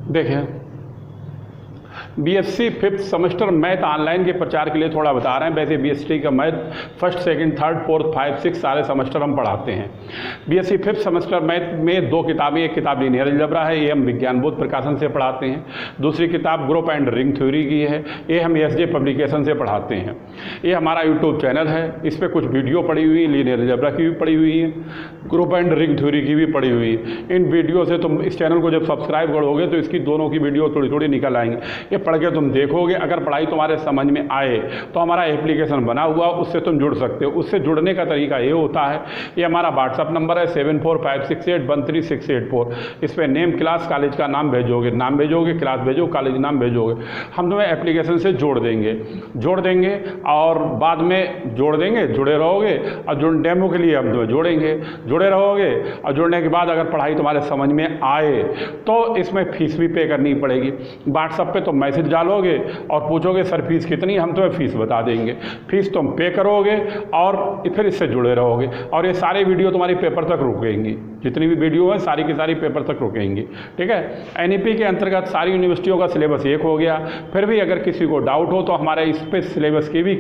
देखें, BSc fifth semester math online के प्रचार के लिए थोड़ा बता रहे हैं। वैसे बीएससी का math first, second, third, fourth, 5, 6 सारे सेमेस्टर हम पढ़ाते हैं। बीएससी फिफ्थ सेमेस्टर मैथ में 2 किताबें, एक किताब लीनियर अलजेब्रा है, ये हम विज्ञान बोध प्रकाशन से पढ़ाते हैं। दूसरी किताब ग्रुप एंड रिंग थ्योरी की है, ये हम एसजे पब्लिकेशन से पढ़ाते हैं। ये हमारा यूट्यूब चैनल है, इस पर कुछ वीडियो पड़ी हुई है, लीनियर अलजेब्रा की भी पड़ी हुई है, ग्रुप एंड रिंग थ्योरी की भी पड़ी हुई है। इन वीडियो से तुम इस चैनल को जब सब्सक्राइब करोगे तो इसकी दोनों की वीडियो थोड़ी थोड़ी निकल आएंगी। ये पढ़ के तुम देखोगे, अगर पढ़ाई तुम्हारे समझ में आए तो हमारा एप्लीकेशन बना हुआ, उससे तुम जुड़ सकते हो। उससे जुड़ने का तरीका ये होता है, ये हमारा व्हाट्सअप नंबर है 7456813684। इस पर नेम, क्लास, कॉलेज का नाम भेजोगे, क्लास भेजो, कॉलेज नाम भेजोगे, हम तुम्हें एप्लीकेशन से जोड़ देंगे और बाद में जोड़ देंगे, जुड़े रहोगे। और जो डेमो के लिए हम तुम्हें जुड़े रहोगे, और जुड़ने के बाद अगर पढ़ाई तुम्हारे समझ में आए तो इसमें फीस भी पे करनी पड़ेगी। व्हाट्सएप पे तुम मैसेज डालोगे और पूछोगे सर फीस कितनी, हम तुम्हें फीस बता देंगे। फीस तुम पे करोगे और फिर इससे जुड़े रहोगे, और ये सारे वीडियो तुम्हारी पेपर तक रुकेंगी। जितनी भी वीडियो है सारी की सारी पेपर तक रुकेंगी, ठीक है। एनईपी के अंतर्गत सारी यूनिवर्सिटियों का सिलेबस एक हो गया। फिर भी अगर किसी को डाउट हो तो हमारे इस पे सिलेबस की भी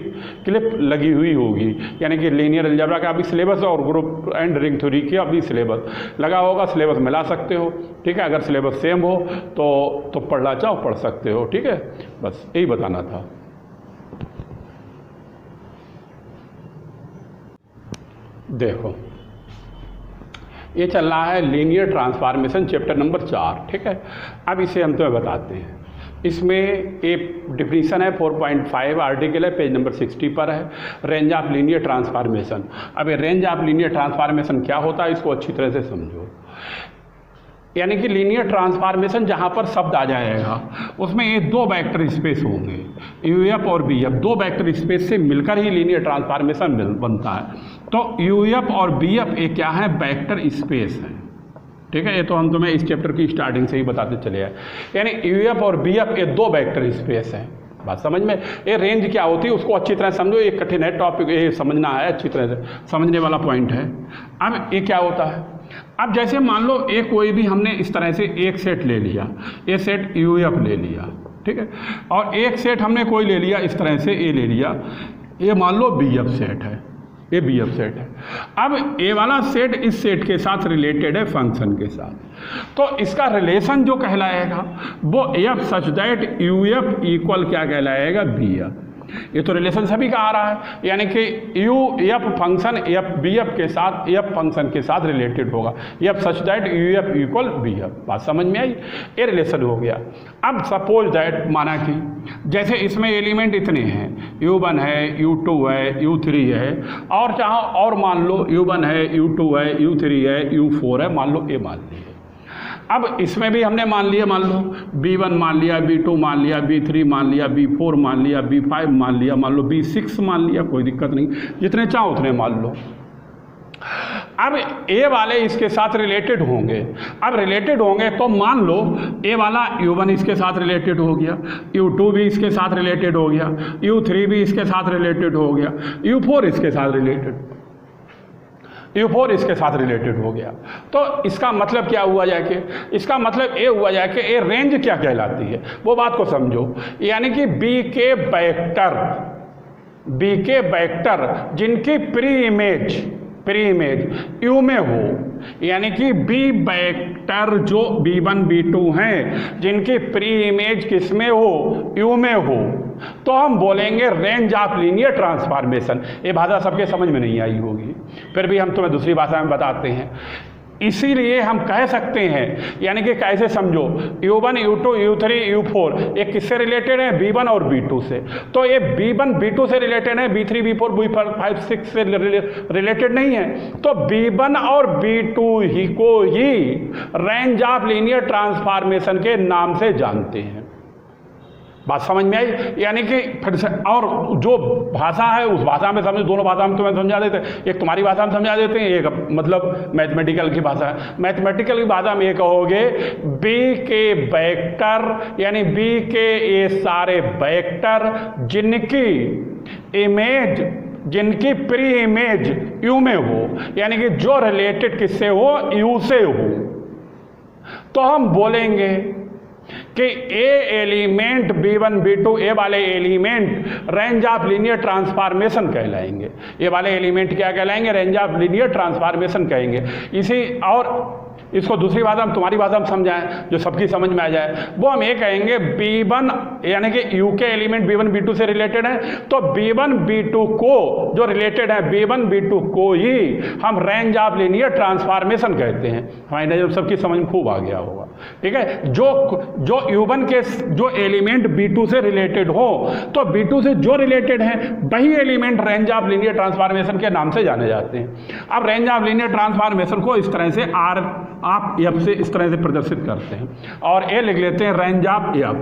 क्लिप लगी हुई होगी, यानी कि लीनियर अलजेब्रा का भी सिलेबस और ग्रुप एंड रिंग थ्योरी का भी सिलेबस लगा होगा। सिलेबस मिला सकते हो, ठीक है। अगर सिलेबस सेम हो तो पढ़ना चाहो पढ़ सकते हो, ठीक है। बस यही बताना था। देखो, ये चल रहा है लीनियर ट्रांसफॉर्मेशन चैप्टर नंबर 4, ठीक है। अब इसे हम तुम्हें बताते हैं। इसमें एक डिफिनीशन है 4.5 आर्टिकल है, पेज नंबर 60 पर है, रेंज ऑफ लीनियर ट्रांसफॉर्मेशन। अब ये रेंज ऑफ लीनियर ट्रांसफॉर्मेशन क्या होता है, इसको अच्छी तरह से समझो। यानी कि लीनियर ट्रांसफॉर्मेशन जहाँ पर शब्द आ जाएगा उसमें ये 2 वेक्टर स्पेस होंगे, यूएफ और बीएफ। 2 वेक्टर स्पेस से मिलकर ही लीनियर ट्रांसफॉर्मेशन बनता है। तो यूएफ और बीएफ ये क्या है, वेक्टर स्पेस है, ठीक है। ये तो हम तुम्हें इस चैप्टर की स्टार्टिंग से ही बताते चले आए। यानी यूएफ और बीएफ ये 2 वेक्टर स्पेस हैं। बात समझ में? ये रेंज क्या होती है उसको अच्छी तरह समझो, ये कठिन है टॉपिक, ये समझना है, अच्छी तरह से समझने वाला पॉइंट है। अब ये क्या होता है, अब जैसे मान लो एक कोई भी हमने इस तरह से एक सेट ले लिया, ये सेट यूएफ ले लिया, ठीक है, और एक सेट हमने कोई ले लिया इस तरह से, ये ले लिया, ये मान लो बीएफ सेट है, ये बीएफ सेट है। अब ये वाला सेट इस सेट के साथ रिलेटेड है फंक्शन के साथ, तो इसका रिलेशन जो कहलाएगा वो F such that UF equal क्या कहलाएगा, बीएफ। ये तो रिलेशन सभी का आ रहा है, यानी कि U F function F B F के साथ, एफ फंक्शन के साथ रिलेटेड होगा, F such that U F equal B F. बात समझ में आई? ये रिलेशन हो गया। अब सपोज दैट माना कि जैसे इसमें एलिमेंट इतने हैं, u1 है, u2 है, u3 है, और चाहो और मान लो u1 है, u2 है, u3 है, u4 है, मान लो ये मान लिया। अब इसमें भी हमने मान लिया, मान लो B1 मान लिया, B2 मान लिया, B3 मान लिया, B4 मान लिया, B5 मान लिया, मान लो B6 मान लिया, कोई दिक्कत नहीं, जितने चाहो उतने मान लो। अब ए वाले इसके साथ रिलेटेड होंगे। अब रिलेटेड होंगे तो मान लो ए वाला U1 इसके साथ रिलेटेड हो गया, U2 भी इसके साथ रिलेटेड हो गया, U3 भी इसके साथ रिलेटेड हो गया, U4 इसके साथ रिलेटेड, U4 इसके साथ रिलेटेड हो गया। तो इसका मतलब क्या हुआ जाए कि, इसका मतलब ये हुआ जाए कि ये रेंज क्या कहलाती है वो बात को समझो। यानी कि बी के वेक्टर जिनकी प्री इमेज यू में हो, यानी कि बी वेक्टर जो B1 B2 हैं जिनकी प्री इमेज किस में हो, यू में हो, तो हम बोलेंगे रेंज ऑफ लीनियर ट्रांसफॉर्मेशन। ये भाषा सबके समझ में नहीं आई होगी, फिर भी हम तुम्हें दूसरी भाषा में बताते हैं। इसीलिए हम कह सकते हैं, यानी कि कैसे समझो, U1 U2 U3 U4 ये किससे रिलेटेड है, B1 और B2 से। तो ये B1 B2 से रिलेटेड है, B3 B4 B5 6 से रिलेटेड नहीं है। तो B1 और B2 ही को ही रेंज ऑफ लीनियर ट्रांसफॉर्मेशन के नाम से जानते हैं। बात समझ में आई? यानी कि फिर से, और जो भाषा है उस भाषा में समझो, दोनों भाषा में तुम्हें समझा देते हैं, एक तुम्हारी भाषा में समझा देते हैं, एक मतलब मैथमेटिकल की भाषा है। मैथमेटिकल की भाषा में ये कहोगे बी के वेक्टर, यानी बी के ये सारे वेक्टर जिनकी इमेज, जिनकी प्री इमेज यू में हो, यानी कि जो रिलेटेड किससे हो, यू से हो, तो हम बोलेंगे कि ए एलिमेंट B1 B2 ए वाले element range of linear transformation कहलाएंगे। ये वाले एलिमेंट क्या कहलाएंगे? रेंज ऑफ लीनियर ट्रांसफॉर्मेशन कहेंगे। इसी और इसको दूसरी भाषा में, तुम्हारी भाषा में समझाएं जो सबकी समझ में आ जाए, वो हम ये कहेंगे B1 यानी कि U के एलिमेंट B1 B2 से रिलेटेड है, तो B1 B2 को जो रिलेटेड है B1 B2 को ही हम रेंज ऑफ लीनियर ट्रांसफॉर्मेशन कहते हैं। हमारी नजर सबकी समझ में खूब आ गया होगा। ठीक है, जो U1 के जो एलिमेंट B2 से रिलेटेड हो, तो B2 से जो रिलेटेड है वही element range of linear transformation के नाम से जाने जाते हैं। अब रेंज ऑफ लीनियर ट्रांसफॉर्मेशन को इस तरह से R आप एफ से इस तरह से प्रदर्शित करते हैं, और ए लिख लेते हैं range of F,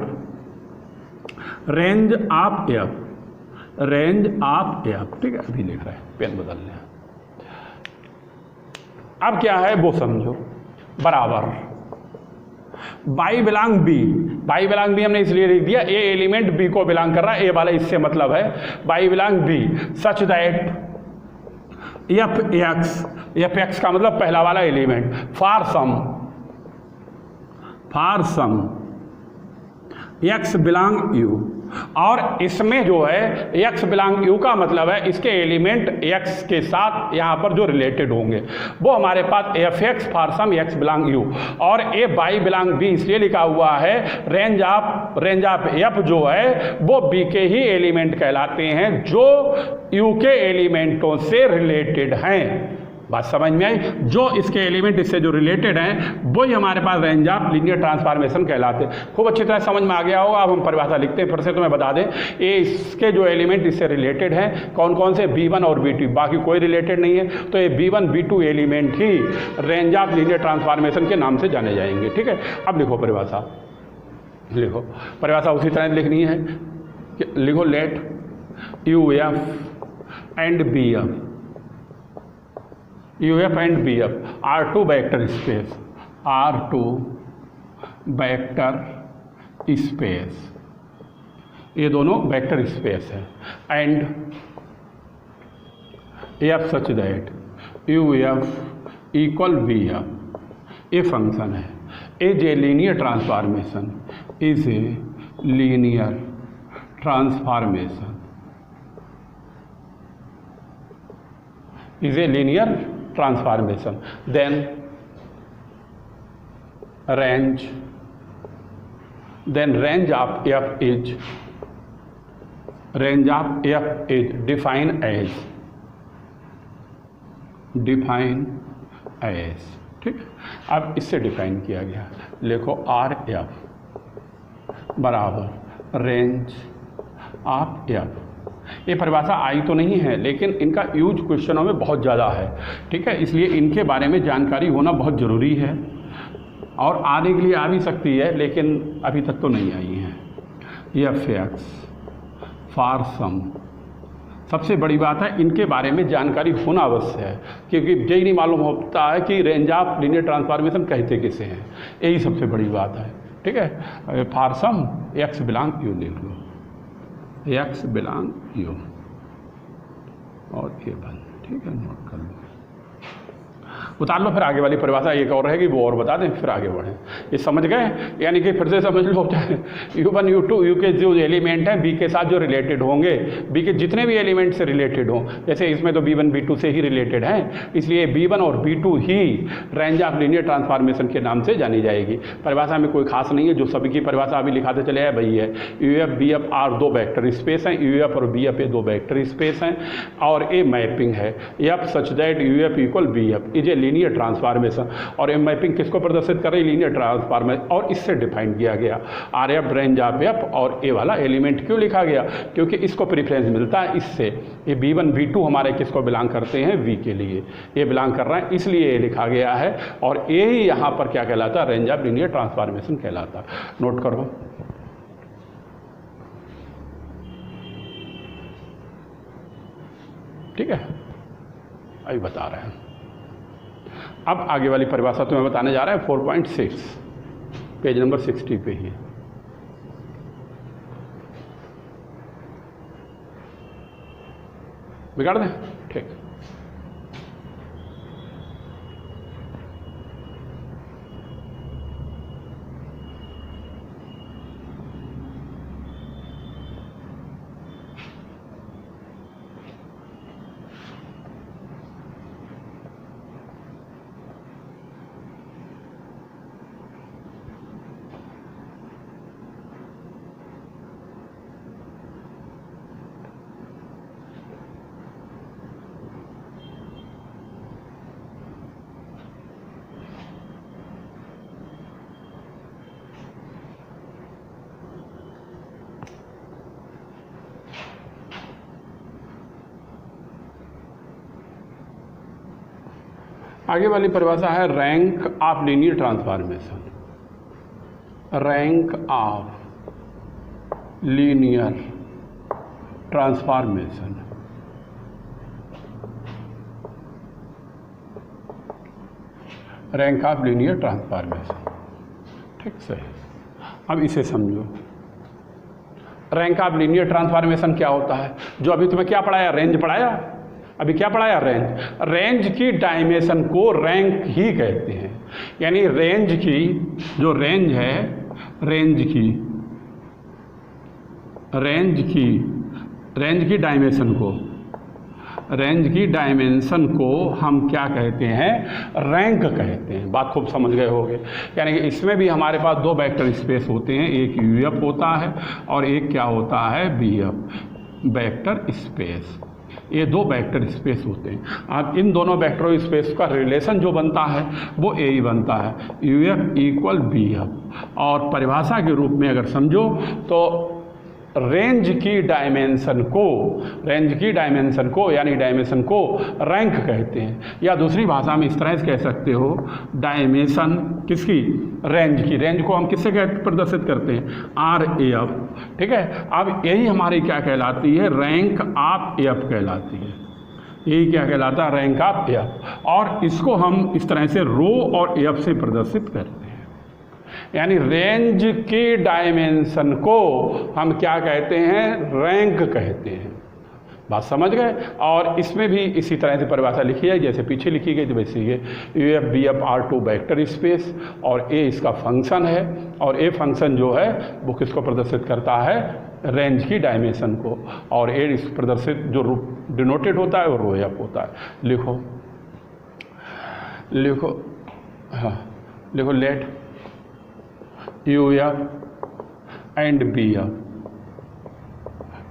range of F, range of F. ठीक है, अभी लिख रहे हैं, पेन बदल लें। अब क्या है वो समझो, बराबर Y belong B, Y belong B हमने इसलिए लिख दिया, ए एलिमेंट बी को बिलोंग कर रहा है, ए वाला इससे मतलब है Y belong B such that F X का मतलब पहला वाला element for some x belong U, और इसमें जो है एक्स बिलोंग यू का मतलब है इसके एलिमेंट एक्स के साथ यहाँ पर जो रिलेटेड होंगे वो हमारे पास f x for some x belong U, और ए बाई बिलोंग बी इसलिए लिखा हुआ है रेंज ऑफ एफ जो है वो बी के ही एलिमेंट कहलाते हैं जो यू के एलिमेंटों से रिलेटेड हैं। बात समझ में आई? जो इसके एलिमेंट इससे जो रिलेटेड हैं वही हमारे पास रेंज ऑफ लीनियर ट्रांसफॉर्मेशन कहलाते हैं। खूब अच्छी तरह समझ में आ गया होगा। अब हम परिभाषा लिखते हैं, फिर से तुम्हें बता दें, ये इसके जो एलिमेंट इससे रिलेटेड हैं कौन कौन से? B1 और B2, बाकी कोई रिलेटेड नहीं है, तो ये B1 B2 element he range of linear transformation के नाम से जाने जाएंगे। ठीक है, अब लिखो परिभाषा, लिखो परिभाषा उसी तरह लिखनी है, लिखो let UF and BF, UF and BF are two vector space, are two vector space, ये दोनों वेक्टर स्पेस है, and F such that UF equal BF ये फंक्शन है, is a linear transformation, is a linear transformation, is a linear transformation, then range of f is defined as ठीक है। अब इससे define किया गया, लिखो आर एफ बराबर रेंज ऑफ एफ। ये परिभाषा आई तो नहीं है, लेकिन इनका यूज क्वेश्चनों में बहुत ज़्यादा है। ठीक है, इसलिए इनके बारे में जानकारी होना बहुत ज़रूरी है, और आने के लिए आ भी सकती है, लेकिन अभी तक तो नहीं आई है। एफ एक्स फॉर सम, सबसे बड़ी बात है इनके बारे में जानकारी होना अवश्य है, क्योंकि यही नहीं मालूम होता है कि रेंज ऑफ लीनियर ट्रांसफॉर्मेशन कहते किसे हैं, यही सबसे बड़ी बात है। ठीक है, for some x belong U लिख लो, एक्स बिलोंग यू, और ये बन, ठीक है, नोट कर लो, उतार लो। फिर आगे वाली परिभाषा एक और रहेगी, वो और बता दें, फिर आगे बढ़ें। ये समझ गए? यानी कि फिर से समझ लो, U1 U2 U के जो एलिमेंट हैं बी के साथ जो रिलेटेड होंगे, बी के जितने भी एलिमेंट से रिलेटेड हों, जैसे इसमें तो B1 B2 से ही रिलेटेड हैं, इसलिए B1 और B2 he range of linear transformation के नाम से जानी जाएगी। परिभाषा में कोई खास नहीं है, जो सभी की परिभाषा अभी लिखाते चले हैं वही है। UF BF आर दो वेक्टर स्पेस हैं, UF और BF ये दो वेक्टर स्पेस हैं, और ए मैपिंग है F such that UF equal BF is a linear transformation. और ये मैपिंग किसको प्रदर्शित कर रही है? लीनियर ट्रांसफॉर्मेशन, और इससे डिफाइन किया गया R F range of F, और ए वाला एलिमेंट क्यों लिखा गया? क्योंकि इसको प्रेफरेंस मिलता है इससे। ये B1 B2 हमारे किसको बिलोंग करते हैं? V के लिए ये बिलोंग कर रहे हैं, इसलिए ये लिखा गया है, और ये ही यहाँ पर क्या कहलाता है? रेंज ऑफ लीनियर ट्रांसफॉर्मेशन कहलाता। नोट करो, ठीक है, अभी बता रहे हैं। अब आगे वाली परिभाषा तुम्हें बताने जा रहे हैं 4.6 पेज नंबर 60 पे ही। बिगाड़ दें? ठीक, आगे वाली परिभाषा है rank of linear transformation. Rank of linear transformation. Rank of linear transformation, ठीक से। अब इसे समझो, रैंक ऑफ लीनियर ट्रांसफॉर्मेशन क्या होता है? जो अभी तुम्हें क्या पढ़ाया, रेंज पढ़ाया। अभी क्या पढ़ाया, रेंज। रेंज की डायमेंशन को रैंक ही कहते हैं। यानी रेंज की जो रेंज है, रेंज की डायमेंशन को हम क्या कहते हैं, रैंक कहते हैं। बात खूब समझ गए होंगे। यानी कि इसमें भी हमारे पास दो वेक्टर स्पेस होते हैं, एक यूएफ होता है और एक क्या होता है, बीएफ, वेक्टर स्पेस। ये दो वेक्टर स्पेस होते हैं। अब इन दोनों वेक्टर स्पेस का रिलेशन जो बनता है वो यही बनता है, यूएफ इक्वल बीएफ। और परिभाषा के रूप में अगर समझो तो रेंज की डायमेंशन को यानी डायमेंशन को रैंक कहते हैं। या दूसरी भाषा में इस तरह से कह सकते हो, डायमेंशन किसकी, रेंज को हम किससे प्रदर्शित करते हैं, आर एफ, ठीक है। अब यही हमारी क्या कहलाती है, रैंक ऑफ एफ कहलाती है। यही क्या कहलाता है, रैंक ऑफ एफ। और इसको हम इस तरह से रो और एफ से प्रदर्शित करते हैं। यानी रेंज की डायमेंशन को हम क्या कहते हैं, रैंक कहते हैं। बात समझ गए। और इसमें भी इसी तरह से परिभाषा लिखी है जैसे पीछे लिखी गई, तो वैसे ये UF BF are two vector space और ए इसका फंक्शन है। और ए फंक्शन जो है वो किसको प्रदर्शित करता है, रेंज की डायमेंशन को। और ए इस प्रदर्शित जो डिनोटेड होता है वो रो एफ होता है। लिखो let UF and BF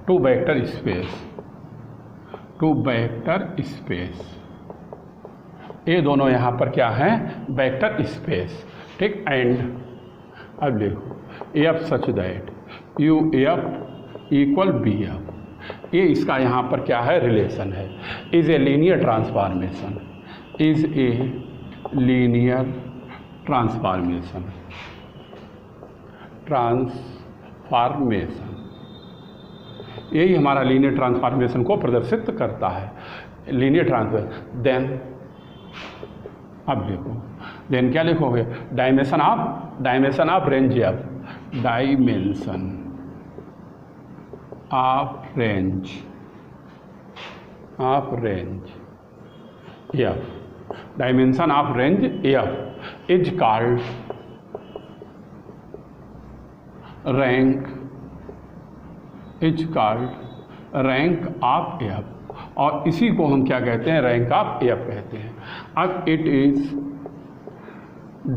two vector space. ये दोनों यहाँ पर क्या हैं, वेक्टर स्पेस, ठीक। एंड अब लिखो F such that UF equal BF। ये इसका यहाँ पर क्या है, रिलेशन है। इज ए लीनियर ट्रांसफॉर्मेशन, यही हमारा लीनियर ट्रांसफॉर्मेशन को प्रदर्शित करता है, लीनियर ट्रांसफॉर्मेशन। देन अब देखो, देन क्या लिखोगे, dimension of range F, dimension of range F, dimension of range F is called rank of F. और इसी को हम क्या कहते हैं, रैंक ऑफ एफ कहते हैं। अब इट इज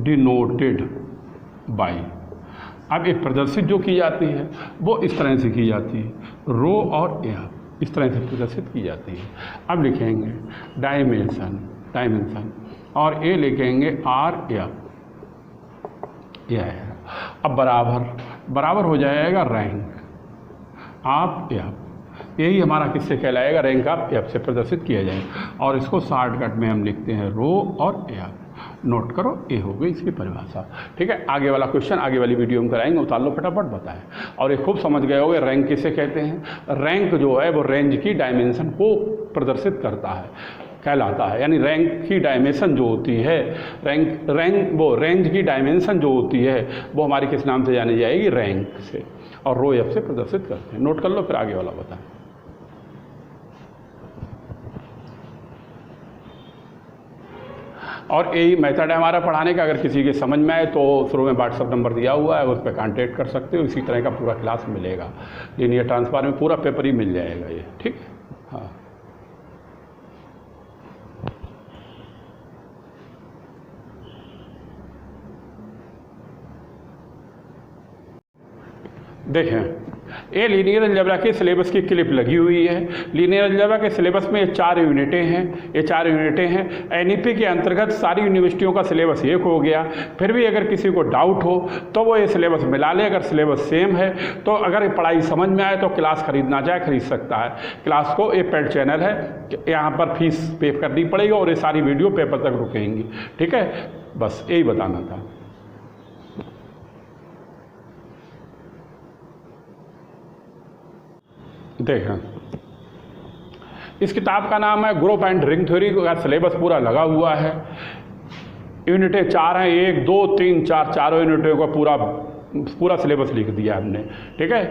डिनोटेड बाय, अब एक प्रदर्शित जो की जाती है वो इस तरह से की जाती है, रो और एफ इस तरह से प्रदर्शित की जाती है। अब लिखेंगे डायमेंशन और ए लिखेंगे आर एफ, यह है। अब बराबर हो जाएगा रैंक ऑफ एफ। यही हमारा किससे कहलाएगा, रैंक ऑफ एफ से प्रदर्शित किया जाएगा। और इसको शॉर्टकट में हम लिखते हैं रो और एफ। नोट करो, ये हो गई इसकी परिभाषा, ठीक है। आगे वाला क्वेश्चन आगे वाली वीडियो में कराएंगे, उतार लो फटाफट, बताएं। और ये खूब समझ गए होंगे रैंक किसे कहते हैं। रैंक जो है वो रेंज की डायमेंशन को प्रदर्शित करता है, कहलाता है। यानी रैंक की डायमेंशन जो होती है, रेंज की डायमेंशन जो होती है वो हमारी किस नाम से जानी जाएगी, रैंक से। और रो एफ से प्रदर्शित करते हैं। नोट कर लो, फिर आगे वाला बताएं। और यही मेथड है हमारा पढ़ाने का। अगर किसी के समझ में आए तो शुरू में व्हाट्सअप नंबर दिया हुआ है, उस पर कांटेक्ट कर सकते हो। इसी तरह का पूरा क्लास मिलेगा, लीनियर ट्रांसफॉर्म में पूरा पेपर ही मिल जाएगा ये, ठीक है। हाँ, देखें, ये लीनियर अलजेब्रा के सिलेबस की क्लिप लगी हुई है। लीनियर अलजेब्रा के सिलेबस में ये 4 यूनिटें हैं, ये 4 यूनिटें हैं। एनईपी के अंतर्गत सारी यूनिवर्सिटियों का सिलेबस एक हो गया। फिर भी अगर किसी को डाउट हो तो वो ये सिलेबस मिला ले। अगर सिलेबस सेम है तो अगर ये पढ़ाई समझ में आए तो क्लास खरीदना चाहे खरीद सकता है। क्लास को ये पेड चैनल है, यहाँ पर फीस पे करनी पड़ेगी और ये सारी वीडियो पेपर तक रुकेंगी। ठीक है, बस यही बताना था। देखें, इस किताब का नाम है ग्रुप एंड रिंग थ्योरी का सिलेबस पूरा लगा हुआ है। यूनिटें 4 हैं, 1 2 3 4 चारों यूनिटों का पूरा सिलेबस लिख दिया हमने। ठीक है,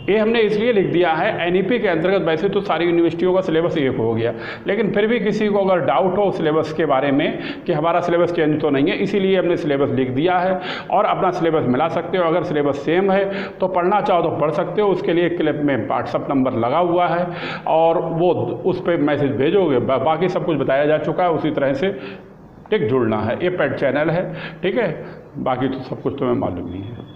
ये हमने इसलिए लिख दिया है, एनईपी के अंतर्गत वैसे तो सारी यूनिवर्सिटियों का सिलेबस एक हो गया, लेकिन फिर भी किसी को अगर डाउट हो सिलेबस के बारे में कि हमारा सिलेबस चेंज तो नहीं है, इसीलिए हमने सिलेबस लिख दिया है और अपना सिलेबस मिला सकते हो। अगर सिलेबस सेम है तो पढ़ना चाहो तो पढ़ सकते हो। उसके लिए क्लिप में व्हाट्सअप नंबर लगा हुआ है और वो उस पर मैसेज भेजोगे, बाकी सब कुछ बताया जा चुका है। उसी तरह से ठीक जुड़ना है। ये पेड चैनल है, ठीक है, बाकी तो सब कुछ तुम्हें मालूम नहीं है।